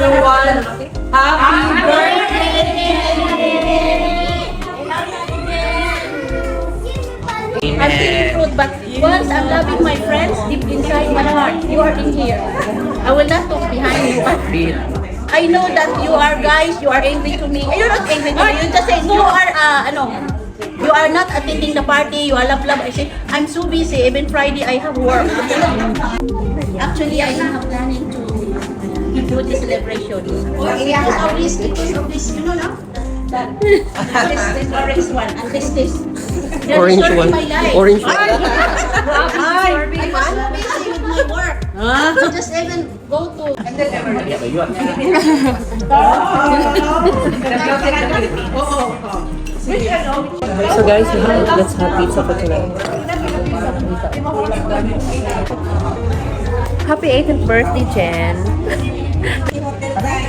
everyone. Happy birthday! I'm feeling fruit, but once I'm loving my friends deep inside my heart, you are in here. I will not talk behind you. I know that you are guys, you are angry to me. You're not angry to me. You just say you are you are not attending the party. You are love. I say I'm so busy. Even Friday I have work. Actually, I am planning to do the celebration. Because of this, you know, no? This orange one and this. Orange one. Orange one. I was so busy with my work. I just even go to. So guys, let's have pizza for tonight. Happy 18th birthday, Jen.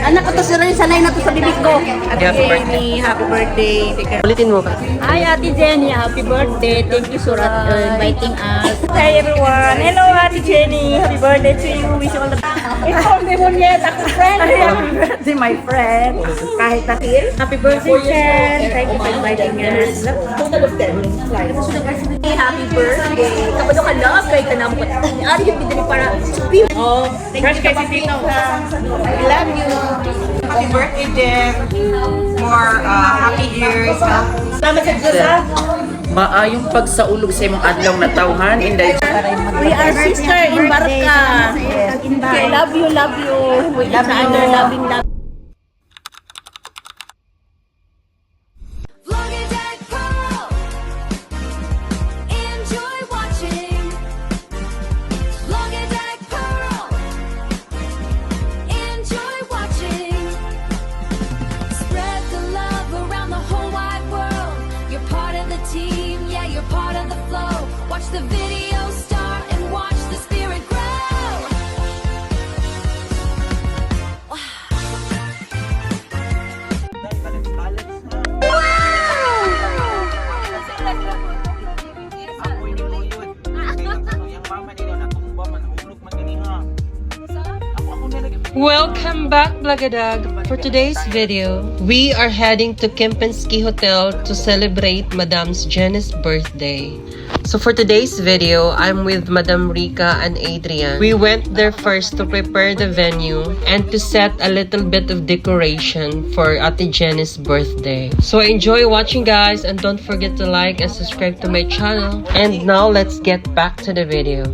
Anak ko to, sir, sanay na to sa bibig ko. Happy birthday. Happy birthday. Ulitin mo ka. Hi, Ate Jenny. Happy birthday. Thank you for inviting us. Hi everyone. Hello, Ate Jenny. Happy birthday to you. Wish you all the best. Inform mo niya, ako friend. Happy birthday, my friend. Kahit takil. Happy birthday, Jen. Thank you for inviting us. Happy birthday. Kapag ka love, kahit ka naman ko. Ari yung bidali para supi. Oh, Fresh kay si Tito. I love you. Happy birthday, Jen. More happy years. Salamat sa Diyos, ha? Maayong pagsaulog sa imong adlaw na tawhan inday. We are sister in Barca. I love you, love you. We love you. Loving, love. Vlogger Pro. Enjoy watching. Vlogger Pro. Enjoy watching. Spread the love around the whole wide world. You're part of the team, yeah, you're part of the flow. Watch the video start and watch the spirit grow. Welcome back, Blagadag. For today's video, we are heading to Kempinski Hotel to celebrate Madam's Jenny's birthday. So for today's video, I'm with Madam Rica and Adrian. We went there first to prepare the venue and to set a little bit of decoration for Ate Jenny's birthday. So enjoy watching, guys, and don't forget to like and subscribe to my channel. And now let's get back to the video.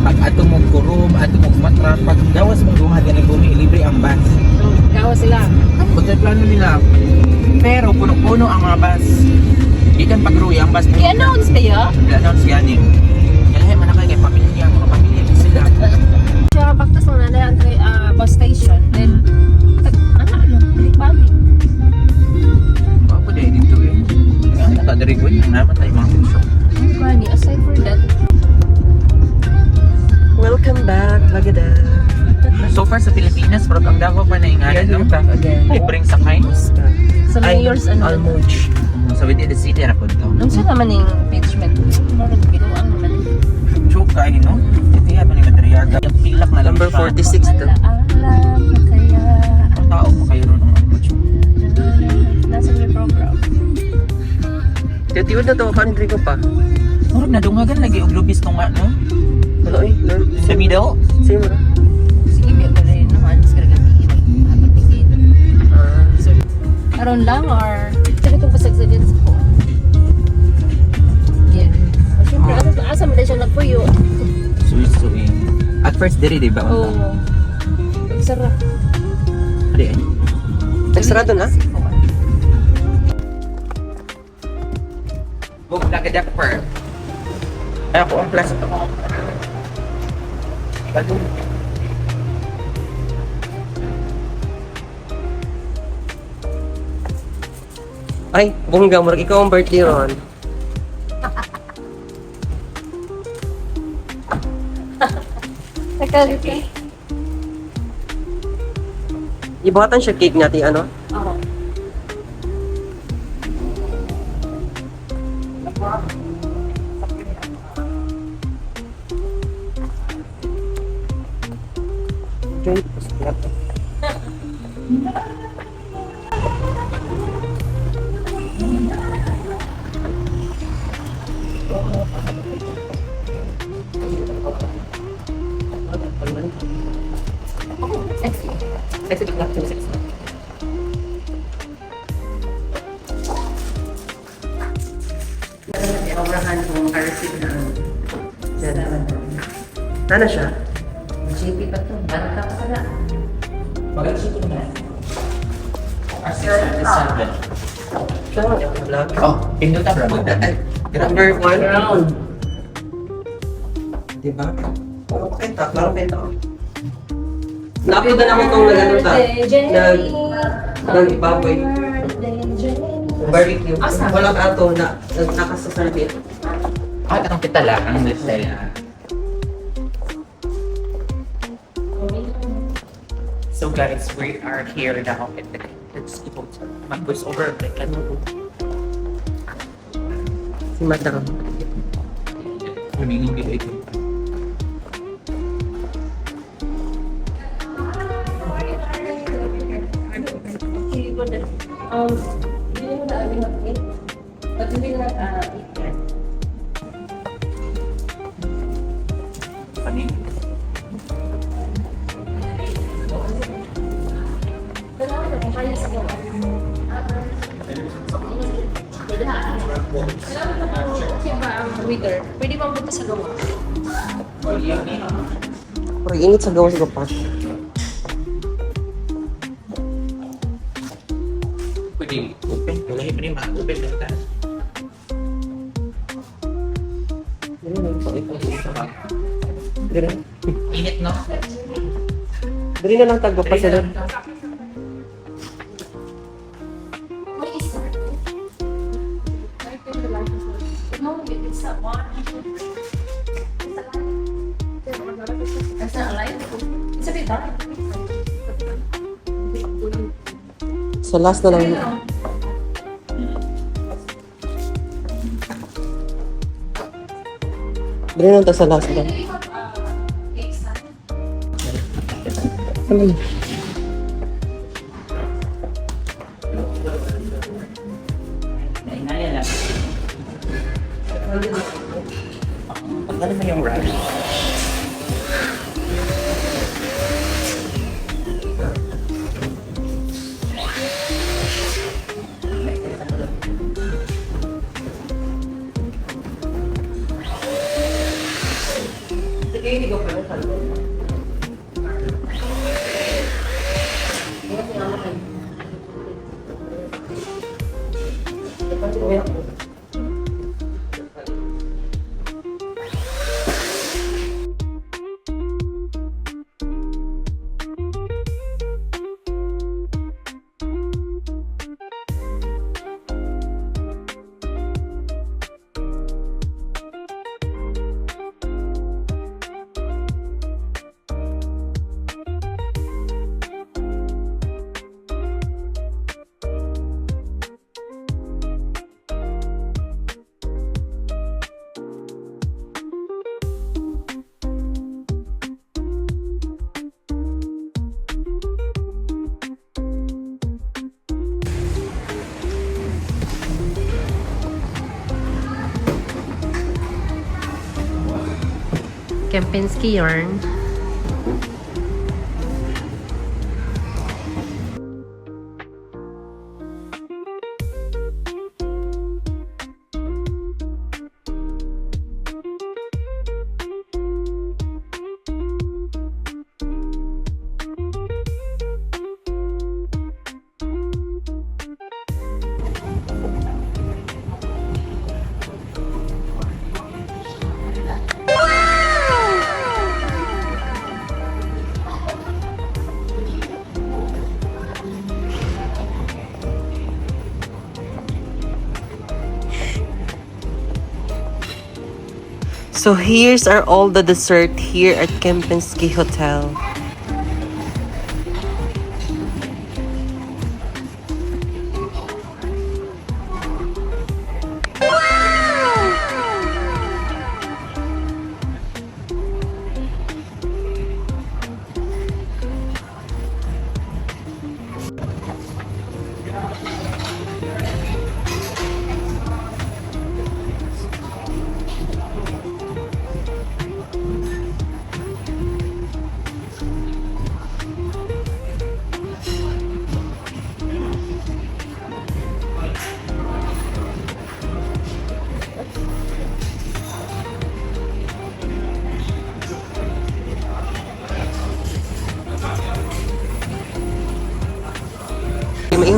Pag ato mong kurom, ato mong matrat, pag gawas mong dumahan yan bumi, libre ang bus. Gawa sila. Kung plano nila, pero puno-puno ang mga bus. Ikan pag-ruy ang bus. I-announce kaya? I-announce yan eh. Kaya man na kayo kay pamilya, mga pamilya sila. Siya baktas mo na ang bus station. Then, balik-balik. Mga po dahil dito eh. Kaya ang nakadarigoy, ang naman tayo mga puso. Funny, aside for that, Welcome back, Blagadag. So far sa Pilipinas, pero ang Davao pa na yung ngalan, no? Libreng sakay. sa mayor's Almuj. So within the city, rapod to. Nung sila naman yung impeachment, binuang naman. Choka, no? Ito yan, pa ni Madriaga. Yung pilak na lang Number siya. 46 to. Alam mo kaya, Ang tao mo kayo ron ang ano, choka. nasa may program. Tiyatiwad na to, country ko pa. Murag na dungagan lagi og lubis tong no? Ano eh? Sa middle? Same mo. Sige, biya ko rin naman, sa karagatiin. Atong tingin. Around lang or sabi itong pasagsagan sa ko. Yeah. Siyempre, asa mo na siya nagpuyo. Suwi-suwi. At first, diri, di ba? Oo. Sarap. Diri. Nagsarado na? Book na kadak per. Ay, ako ang plus ito. Bago. Ay, bongga mo. Ikaw ang birthday ron. Nakaliti. Ibuhatan siya cake natin, ano? Oo. Obrahan kong RC na ano siya? GP pa to. Banta pa pala. Maganda siya ito na. R677. Vlog. Oh, pindot na bro. Number 1. Diba? Klaro pakita. Na-upload na naman itong nag-ano ta. Nag-baboy. Barbecue. Walang ato na nakasasarbi. Ang kita lang, ang style na. So guys, we are here now at the Let's go to mag-voice over. Si Madam. Humingi video ito. Pwede bang punta sa gawa? Pero init sa gawas ko pa. Pwede open. Wala yung pwede ma-open na ito. Init, no? Dali na lang tagpo pa sila. No, it's not one. That's not alive. It's a bit dark. Sa last na lang. Dali na lang sa last lang. Ano naman yung rush? Kempinski yarn. So here's are all the dessert here at Kempinski Hotel.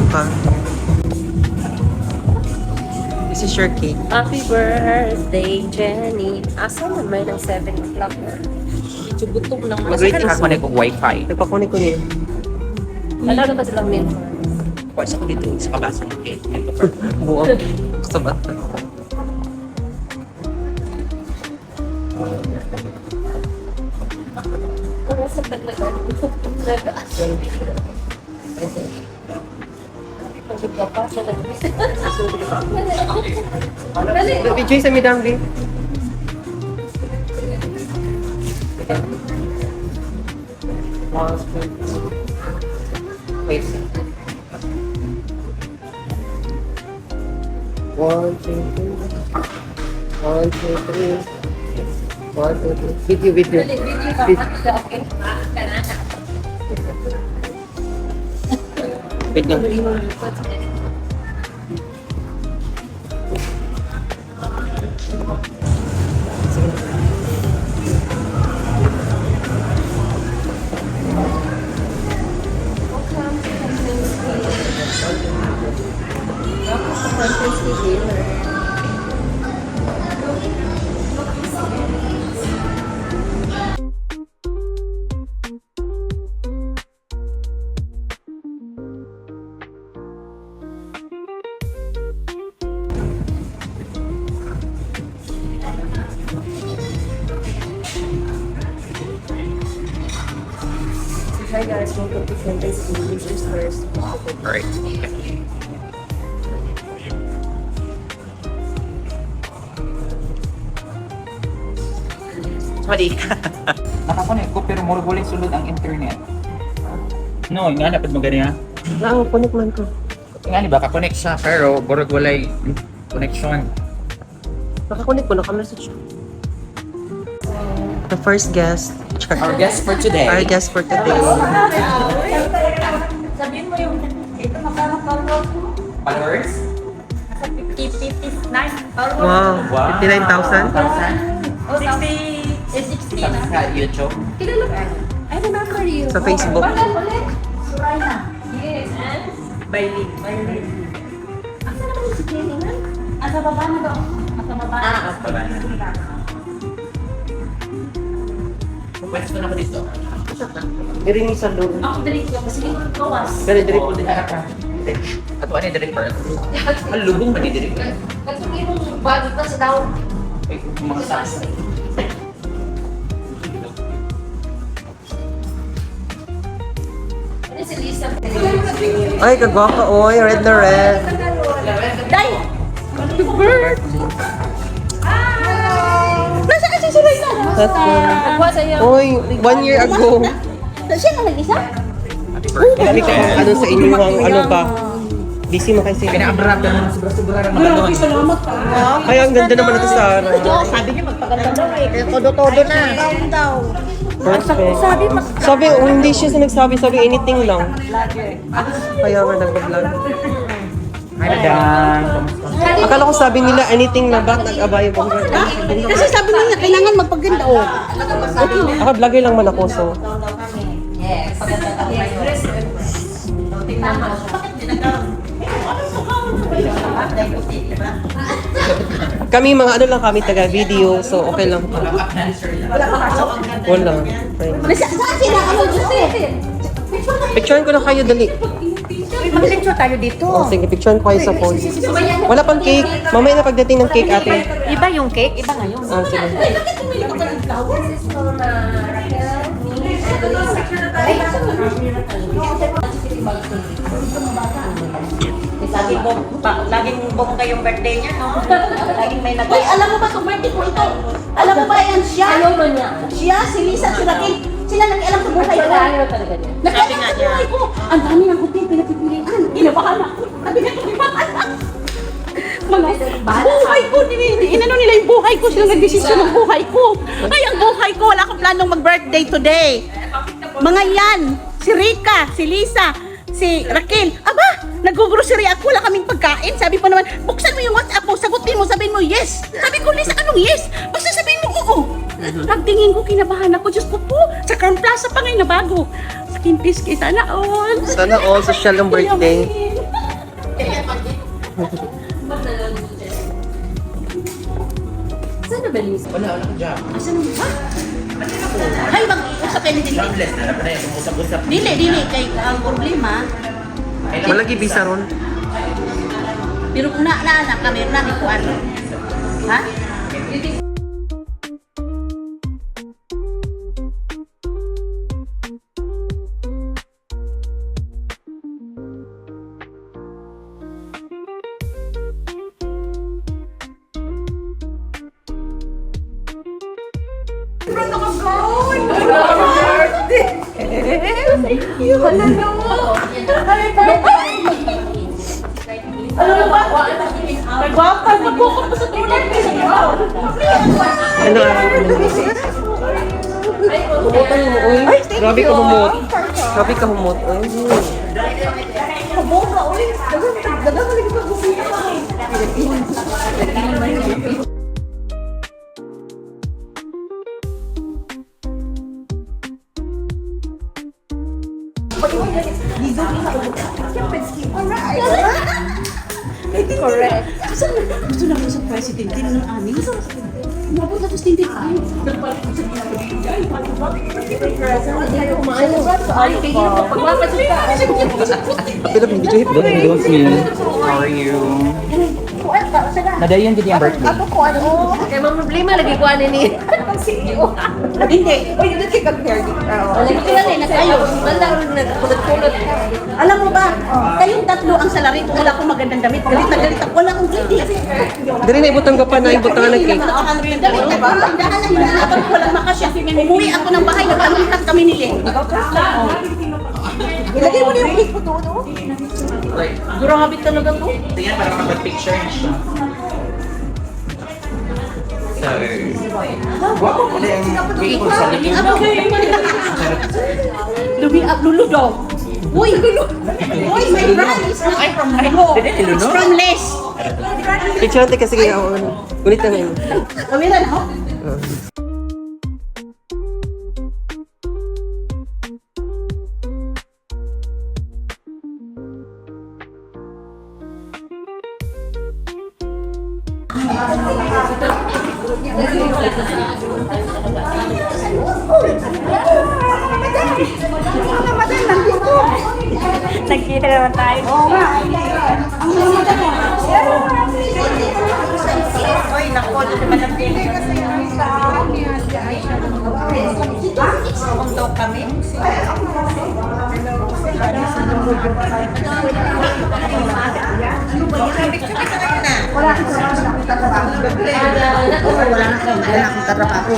pa. This is your cake. Happy birthday, Jenny. Asa naman ng 7 o'clock? Gutom lang. Mag-rate ako na kung wifi. Nagpakunin ko niya. Alaga ba silang min? Pwede ako dito sa kabasa ng cake. Buwag. Sa bata. Sa taglagan. Video sa midang, babe. Wait. 1, 2, 3. 1, 2, 3. 1, 2, 3. Video. Wait lang. Hi guys, welcome to Campus English first. Alright. Sorry. Nakakonect ko pero mura wala sulod ang internet. No, nga dapat magani ha. Connect man ko. Nga ni baka connect siya pero mura wala connection. Nakakunik ko, naka-message. The first guest. Our guest for today. Our guest for today. Sabihin mo yung ito magkano Followers? 59. Wow. 59,000? 60 na. Sa YouTube. Kilala ka? I remember you. Sa Facebook. Ulit. Surayna. Yes. And? Bailey. Asa naman si Jenny na? Asa baba na daw. Asa baba na. Pwede ko na ako dito. Diri ni sa loob. Ako dali ko kasi kawas. Diri po din. At ano yung director? Ang lubong ba ni director? Kasi yung bago pa sa daw. Ay, mga sas. Ano si Lisa? Ay, kagwapa oy. Red na red. Day! Bird! Nasaan si Surayna? That's one. Nagwa sa'yo. Oy, 1 year ago. Siya na nag-isa? Hindi ko ano sa inyo ang ano ba. Busy mo kasi. Pinaabrak ka naman sobra-sobra ng mga ganon. Ay, ang ganda naman ito sa Sarah. Sabi niya magpaganda daw eh. Todo-todo na. Perfect. Sabi, hindi siya nagsabi. Sabi, anything lang. Kaya nga nag-vlog. Hi, madam. Akala ko sabi nila anything na ba nag-abayo bang Kasi sabi niya kailangan magpaganda oh. Ako vlogger lang man ako so. Yes. Kami mga ano lang kami taga video so okay lang. Wala. Saan sila? Ano Picturean ko na kayo dali. mag-lecture tayo dito. Oh, sige, picturean ko kayo sa phone. Wala pang cake. Mamaya na pagdating ng cake ate. Iba yung cake, iba ngayon. Ah, sige. Laging bong kayong birthday niya, no? Laging may nag- Uy, alam mo ba itong birthday ko ito? Alam mo ba yan siya? Ayaw mo niya. Siya, si Lisa, si Raquel. Sila nag-alam sa buhay ko. Ayaw talaga niya. Nag-alam sa buhay ko. Ang dami ng hotel pinapipilian. Inabahan ako. Sabi nga, inabahan ako. Buhay ko, inano nila yung buhay ko. Sila nag-desisyon ng buhay ko. Ay, ang buhay ko, wala akong planong mag-birthday today. Mga yan, si Rika, si Lisa, si Raquel. Aba, nag-grocery ako, wala kaming pagkain. Sabi pa naman, buksan mo yung WhatsApp mo, sagutin mo, sabihin mo yes. Sabi ko, Lisa, anong yes? Basta sabihin mo oo. Pagtingin ko, kinabahan ako, Diyos ko po, sa Crown Plaza pa ngayon na bago. Sa Kimpiski, sana all. Sana all social ang birthday. Saan na balis? Wala ka dyan. Asan mo? Ha? Ay, mag-usap kayo ni Dili. Jobless na naman na yung usap-usap. Dili. Kay ang problema, Malagi bisa ron. pero kung na kami, na kuan. Ha? Ano? Humutan mo, uy. Grabe ka humot. Grabe ka humot, uy. Correct. Gusto na ko sa president din ng amin. Mabot na to sa tintin. Pero hindi siya hipon. How are you? Nadayon din yung birthday. Kaya mga problema lagi ko ano ni. Hindi. Uy, hindi kayo kag-hair. Lagi ko lang eh, nag-ayos. Wala rin nagkulot-kulot. Alam mo ba, kayong tatlo ang salary kung wala akong magandang damit. Galit na galit ako. Wala akong greedy. Dali na ibutang ka pa na ibutang na cake. Galit na ba? Daan na hinahabang ko walang makasya. Umuwi ako ng bahay, nagkalumitak kami nila. Ilagay mo na yung cake mo doon. Durang habit talaga to. Ito yan, para makapag-picture na siya. So, guwapo ko na yung cake ko sa likod. Lulu daw. Uy, uy, my brand is not from Hilo. It's from Les. Picture natin kasi kaya ako. Ulit na ngayon. Kami na, no? Nagkita naman tayo. Oo nga. Uy, naku, dito ba nagpili kasi kung daw kami. Wala akong tatrabaho.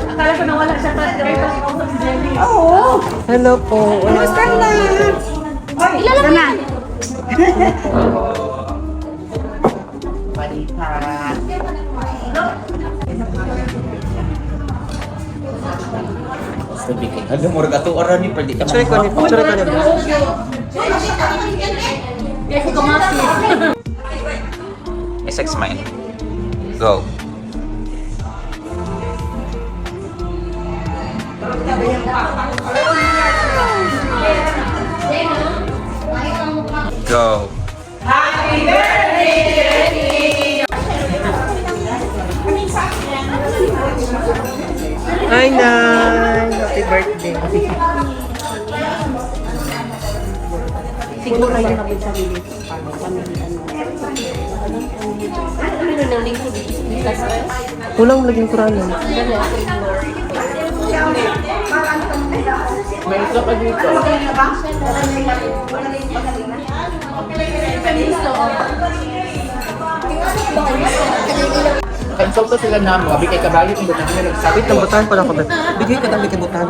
Akala ko nawala siya pa. Hello po. Kumusta na? Ilalagay na. Alam mo, gato oras ni pwede ka Picture ko ni. Picture ko ni. Kaya ko kumasi. SX Mine. Go. Go. Hi, Nay. Happy birthday. Siguro yung nabig sa lilit. Ano nang lingkod? Kulang laging kuranan. May isa pa dito. Kainsulta sila na mo, abig kay kabayo kung doon namin nagsabit Wait, nang butahan pa lang ako. Bigay ka dami kay butahan.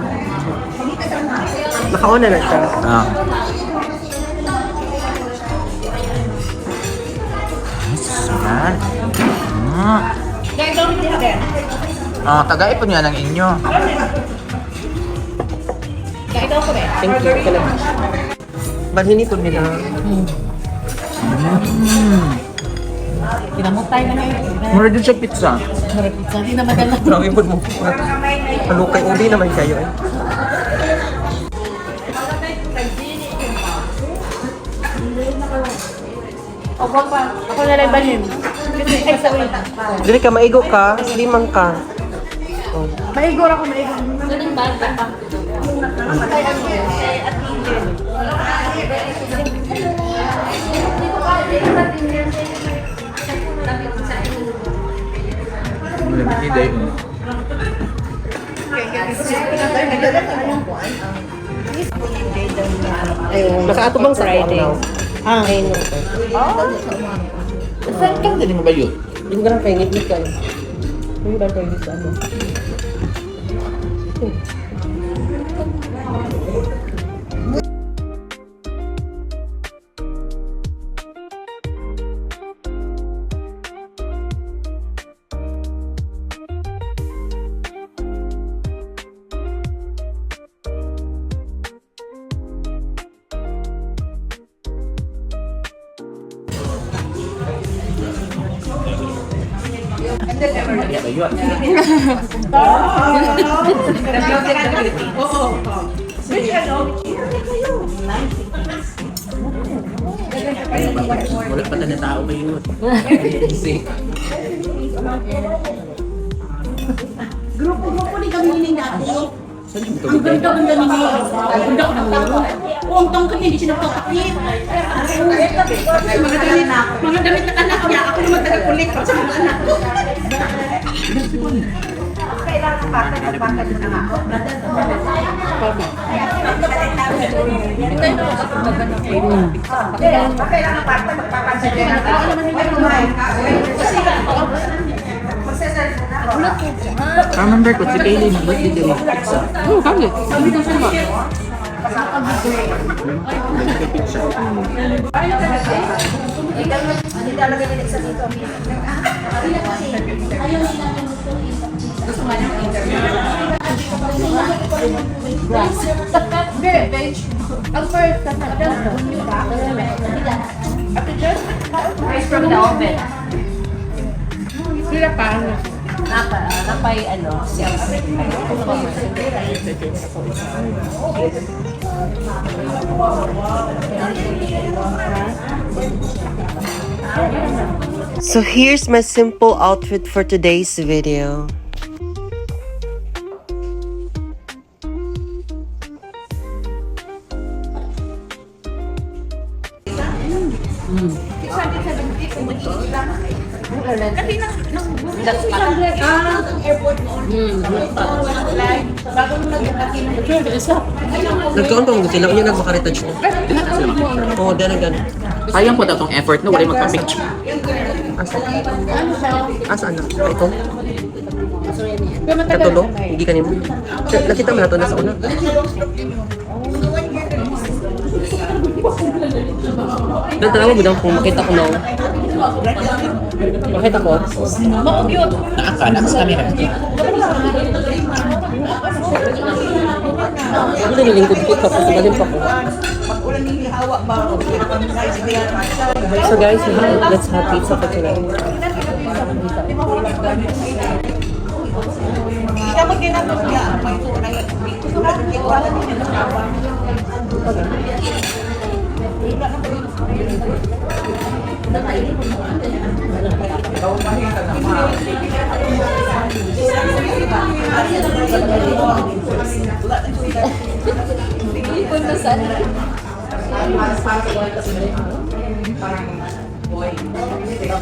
Nakauna na siya. Ah. Yan. Tagay po niya ng inyo. Thank you. Salamat. Balhini po nila. Pinamutay na ngayon. Mura din siya pizza. Hindi na madala. Grabe po mo. Halukay ubi naman kayo eh. Opo pa. Ako na lang balim. Ay, sorry. Dili ka, maigo ka, limang ka. Oh. Maigor ako, maigor. Ganun ba? Hindi. Nasa ato bang sa Friday? Ah. Ayun. Saan din mo ba yun? Yung ganang kayo, ngit ka. Yung ganang kayo sa ano. Wala pa na tao ba yun? Grupo ni kami ni dati. Ang ganda-ganda ni May. Ang ganda ko ng laro. Oo, ang tangkad niya, hindi siya nagkakakit. Mga damit na anak niya, ako naman taga-kulik sa mga anak ko. Kailangan bakit mo na ako. Kailangan bakit magpapansin din ako. Ay, kumain ka. Remember ko, si Kaylee nag-birthday din. Oh, bakit? Sabi ko siya ba? From the oven. Sila pa. Napay ano, sales. So here's my simple outfit for today's video. Nagkaon pa mo sila, unya nagmakaretouch mo. Oo, dahil gano'n. Sayang po daw tong effort no, wala yung magpa-picture. Asa na? Ito? Katulo? Hindi ka nimo. Nakita mo na ito, nasa una. Nagtanawa mo daw kung makita ko na. Makita ko? Nakakala sa camera. Ako na nilingkod ko tapos galing pa ko. So guys, let's have pizza for tonight.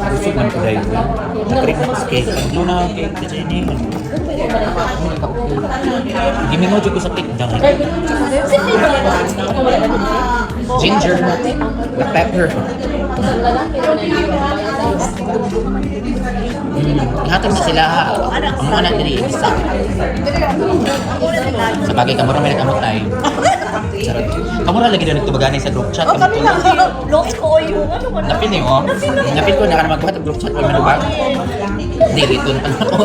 Gusto man ko dahil. Nakrik na kasi cake. Ano na cake kasi ini. Hindi mo dyan ko sa cake. Ginger. Black pepper. Ihatag na sila. Ang mga natin isa. Sa bagay kamura may nagamot tayo. Charot. Kamura lagi na nagtubaganay sa group chat. Lots ko yung ano ko. Napin eh, oh. Napin ko, naka na magbuhat ang group chat. Wala na ba? Hindi, return pa na ako.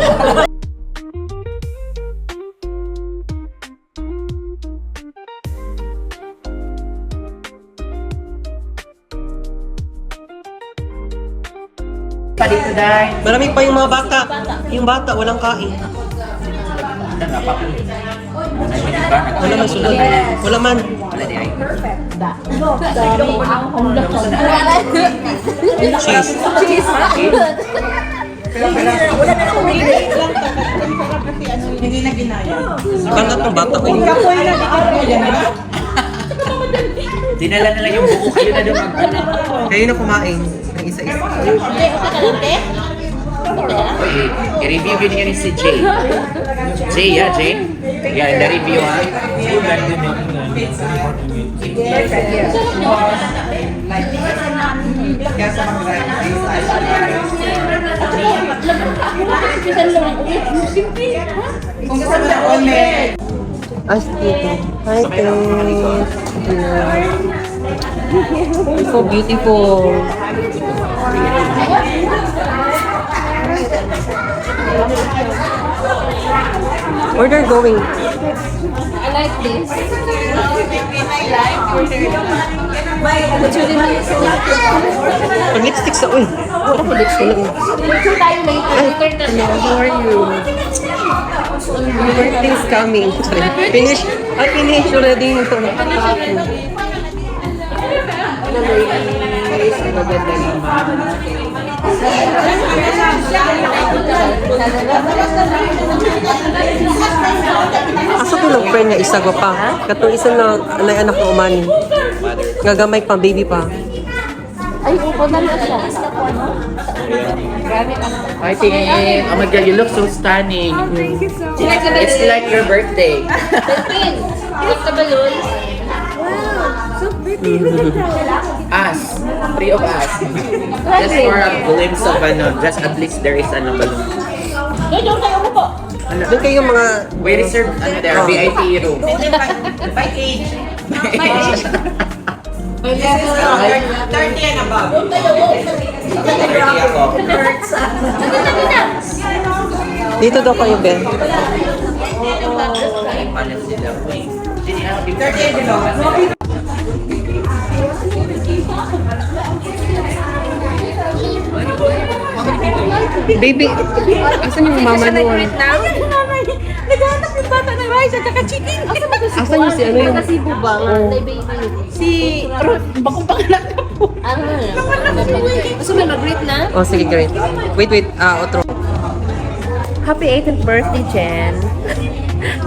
Maraming pa yung mga bata. Yung bata, walang kain. Wala man sunod. Wala man. Cheese. Hindi na ginaya. Kangat ng bata ko yun. Dinala na lang yung buko kayo na doon. Kayo na kumain ng isa-isa. I-review yun yan si Jay. Jay, yeah, Jay. Yeah, na-review ha. Kaya sa kung gusto mo na ulit. As dito. Hi, Ted. So beautiful. Where they're going? I like this. Pag-lipstick sa uy. Wala ko lipstick. Picture tayo later. Hello, how are you? Your birthday is coming. Finish. I finished already. Asa ko lang friend niya isa ko pa. Katong isa na anak ko umani. Gagamay pa, baby pa. Ay, upo na lang siya. I think, oh my God, you look so stunning. It's like your birthday. What's the balloon? Us. Three of us. Just for a glimpse of just at least there is balloon. Doon kayo upo. Doon kayo mga... We reserve there, VIP room. By age. 30 and above. 30 ako. Dito daw kayo, Ben. Paano sila? Wait. 30 and below. Baby, asan yung mama noon? Naghanap yung bata ng rice at saka chicken. Asan yung si ano yung... Cebu ba? Si Ruth, bakong pangalan ka po. Ano na? Gusto mo mag-greet na? Oh, sige, great. Wait, outro. Happy 18th birthday, Jen.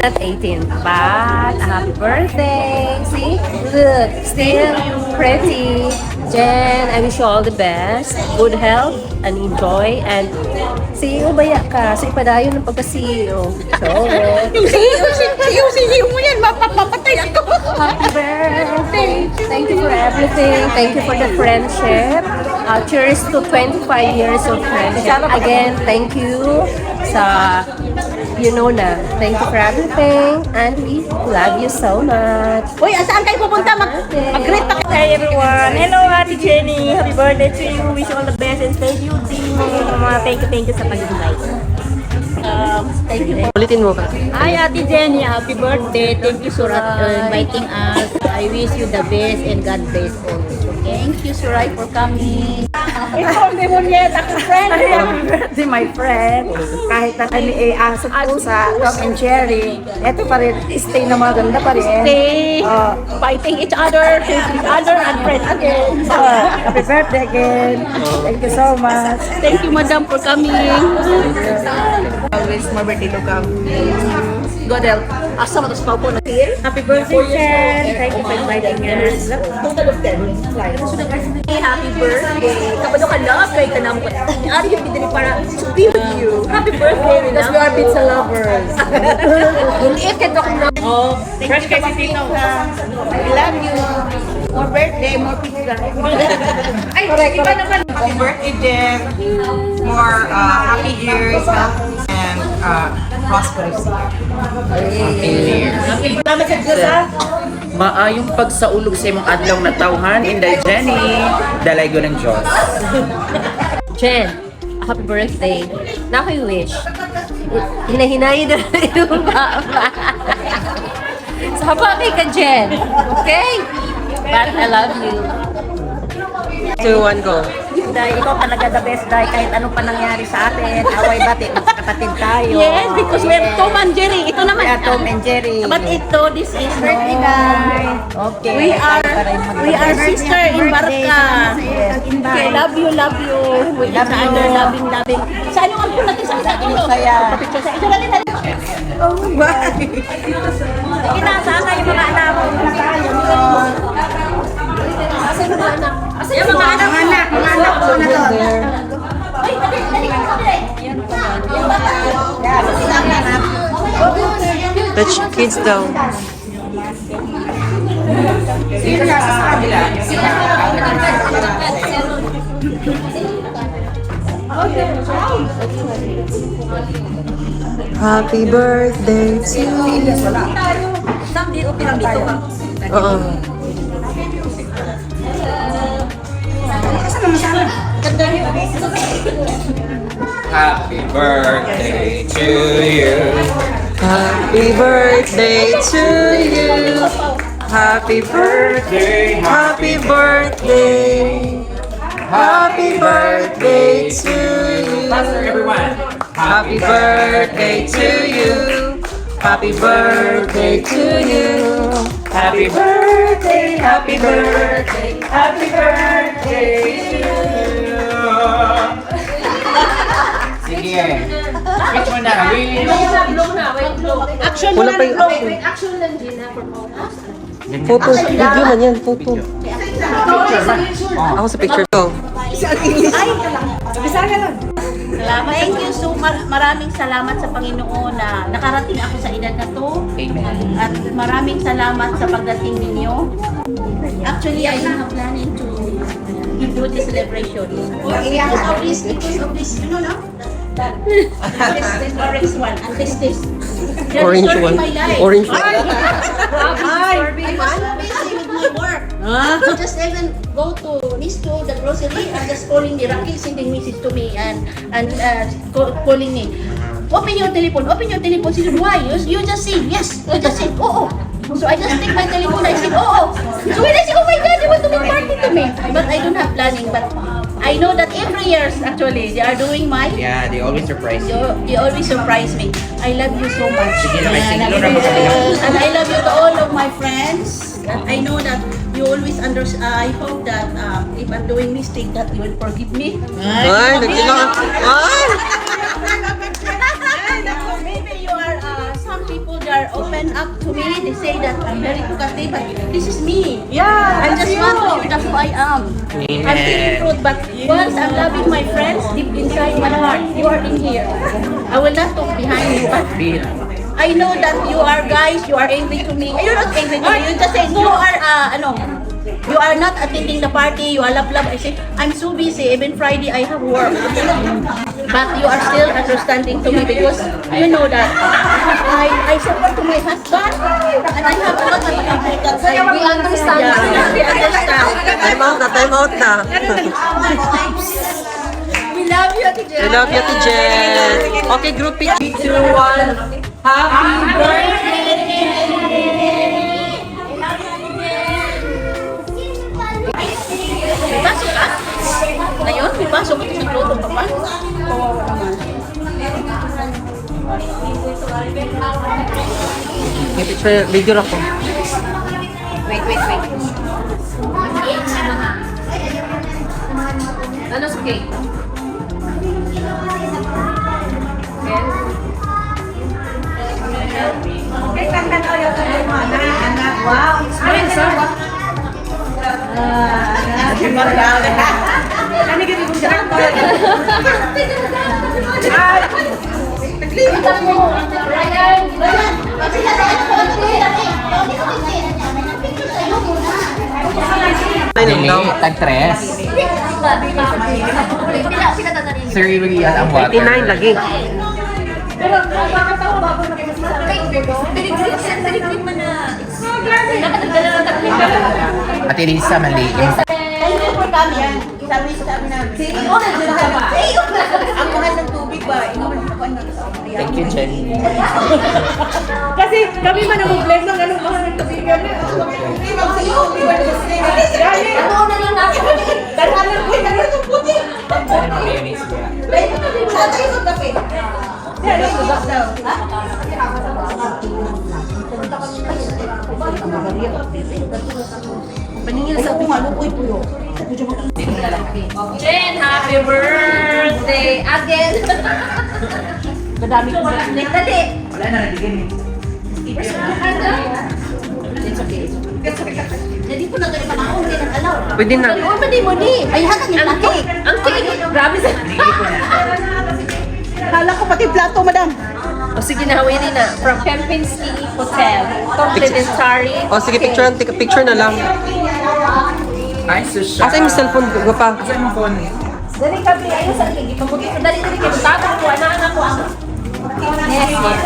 Not 18th, but a happy birthday. See? Look, still pretty. Jen, I wish you all the best. Good health and enjoy. And CEO baya ka. So, ipadayon ng pagka-CEO. So, Yung CEO mo yan, mapapatay ako. happy birthday. Thank you for everything. Thank you for the friendship. Cheers to 25 years of friendship. Again, thank you sa, you know na. Thank you for everything. And we love you so much. Uy, saan kayo pupunta? Mag-greet pa kayo. Hi everyone. Hello Ate Jenny. Happy birthday to you. Wish you all the best and stay beauty. Thank you sa pag-invite. Thank you. Ulitin mo ka. Hi, Ate Jenny. Happy birthday. Thank you for inviting us. I wish you the best and God bless always. Thank you, Surai, for coming. Happy birthday, my friend. Kahit na kami asok po sa Tom and Jerry, eto pa rin, stay na maganda pa rin. Stay fighting each other and friends again. Happy birthday again. Thank you so much. Thank you, Madam, for coming. Always my birthday to come. God help. Asa mo tapos paupo na here? Happy birthday, Jen. Thank you for inviting us. Total of 10. Happy birthday. Kapag ka love, kay ka naman. Ari yung bidali para to be with you. Happy birthday. Because we are pizza lovers. Ulit ka doon na. Oh, fresh kay Tito. I love you. More birthday, more pizza. Ay, iba naman. Happy birthday, Jen. More happy years, health, and prosperous. Salamat sa Diyos, ha? Maayong pagsaulog sa imong adlaw na tawhan, Inday Jenny. Dalay ko ng Diyos. Jen, happy birthday. Na ako yung wish. Hinahinayin na yung mama. So, happy ka, Jen. Okay? But I love you. 2, 1, go. Dahil ikaw talaga the best, dahil kahit ano pa nangyari sa atin, away bati, magkakapatid tayo. Yes, because we're Tom and Jerry. Ito naman. Yeah, Tom and Jerry. But ito, this is birthday guy. Okay. We are sister in Barca. Yes, Okay, love you, love you. We each other, loving. Saan yung ampun natin sa isa? Saya. Papicture sa ito natin. Oh, bye. Sige na, sana yung mga anak mo. Asan yung mga anak? Asan yung mga anak? Mga anak ko na doon. Ay, dali, dali, dali. Yung bata. Touch kids daw. Happy birthday to you. Oo. Happy birthday to you. Happy birthday to you. Happy birthday. Happy birthday. Happy birthday to you. Everyone. Happy birthday to you. Happy birthday to you. Happy birthday, happy birthday, happy birthday to you. Sige. Wait mo na. Wait. Action Wala na pa yung action. action lang, Gina. Photo, video man yan, photo. Ako sa picture ko. Salamat. Thank you so much. Maraming salamat sa Panginoon na nakarating ako sa edad na to. Amen. At maraming salamat sa pagdating ninyo. Actually, I am planning to do this celebration. Because of this, you know, no? This orange one, and this. You're Orange disturbing one. my life. Orange one. I'm so busy with my work. I just even go to Nisto, the grocery, and just calling the Rakil, sending message to me and calling me. Open your telephone. She said, why? You just say yes. You just say, oh. So I just take my telephone. I said, oh. So when I say, oh my God, you want to be party to me. But I don't have planning. But I know that every year, actually, they are doing my. Yeah, they always surprise you. You always surprise me. I love you so much. Sige na, And sige na. I love you to all of my friends. And I know that you always understand. I hope that if I'm doing mistake, that you will forgive me. Ay, nagkailangan. Ay! Maybe you are some people they are open up to me. They say that I'm very talkative, but this is me. Yeah, I just want to show that who I am. I'm feeling truth, but once I'm loving my friends deep inside my heart, you are in here. I will not talk behind you, but I know that you are guys, you are angry to me. You're not angry to me. You just say you are you are not attending the party. You are love. I say I'm so busy. Even Friday I have work. But you are still understanding to me because you know that I support to my husband and I have a lot of people that we understand. Yeah, we understand. Time out na, time out na. We love you, Ate Jen. I love you, Ate Jen. Okay, group picture. 2, 1. Happy birthday! May pasok ka? Ngayon, may pasok ko sa kloto pa pa. Kawawa naman. May picture, video ako. Wait. Ano sa cake? Wow, experience, Ayun daw. Tag-tres. Sir, yan ang water. 89 lagi. At Elisa, mali. Thank you for coming. Sabi namin. Ang mahal ng tubig ba? Thank you, Jen. Kasi kami man ang mag-bless ng anong mahal ng tubigan. Ano na lang natin? Paningin sa Jen, happy birthday again! Madami ko ba? Dali! Wala na, nabigyan It's okay. Hindi po na ganun pa ako, hindi nang alaw. Pwede na. Oh, pwede mo ni. Ay, hatag yung cake. Ang cake. Grabe sa... Kala ko pati plato, madam. O sige na, hawin na. From Kempinski Hotel. Complimentary. O sige, picture na lang. Ay, susya. Asa yung cellphone ko pa? Asa yung phone? Dali kami, ayun sa cake. Ipamuti ko, dali kayo. Tago ko, anak ko ang... Yes, yes.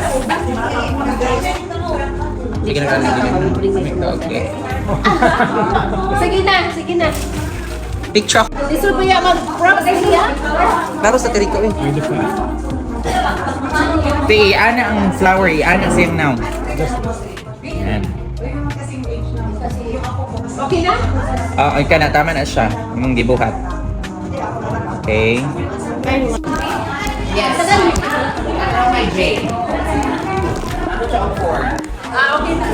Sige na, okay. Sige na. Picture ako. Gusto ko yan mag-props niya? Laro sa tiriko eh. Di, ana ang flower, ana siyang now. Yan. Okay na? Okay ka na, tama na siya. Ang gibuhat. Okay. Yes. Okay na.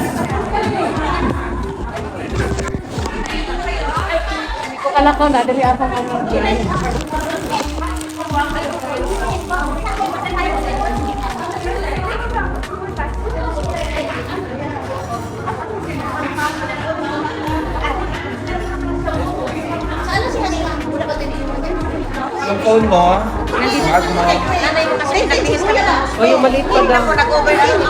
Kala ko na, dali ako Yung phone mo, bag mo. Nanay mo kasi nagbihis ka na. O yung maliit pa daw. Ako nag-overnight.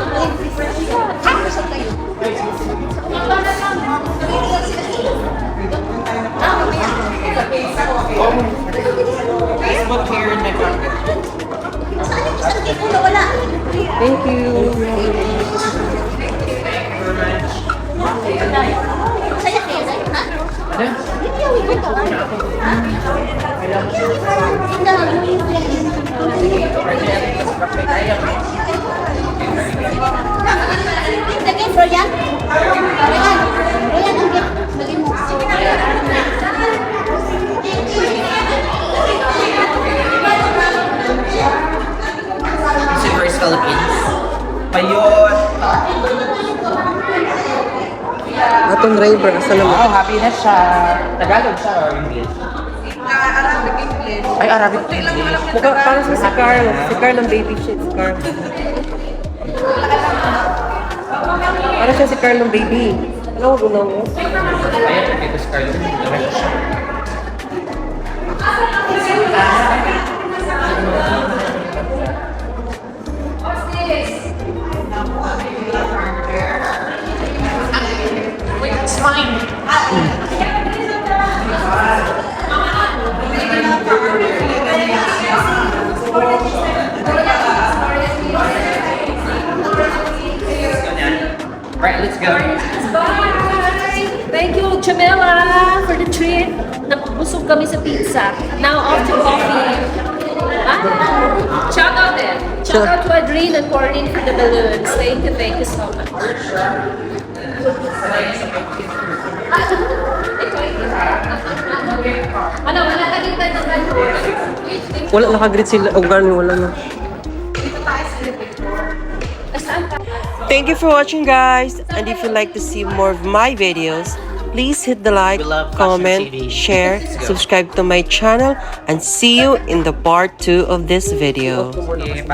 Facebook here in my pocket. Thank you. Lagay, Royan. Royan, ang gift. Lagay mo. Silver Philippines. Payot. Atong driver, asa naman? Wow, happy na siya. Tagalog siya or English? Arabic English. Ay, Arabic English. Mukha parang sa si Carl. Si Carl ng baby shit. Si Carl. Parang siya si Carl ng baby. Ano ko mo? Ayan, ito si Carlo. It's fine. Right, let's go. Thank you, Chamela, for the treat. Nabusog kami sa pizza. Now off to coffee. Shout out there. Shout out to Adrene and Corinne for the balloons. Thank you so much. Ano, wala ka dito ng balloon? Wala nakagrid sila. O gano'n, wala na. Thank you for watching, guys. And if you'd like to see more of my videos, please hit the like, We love comment, Fashion TV. share, Let's go. subscribe to my channel, and see you in the part 2 of this video. Okay, bye.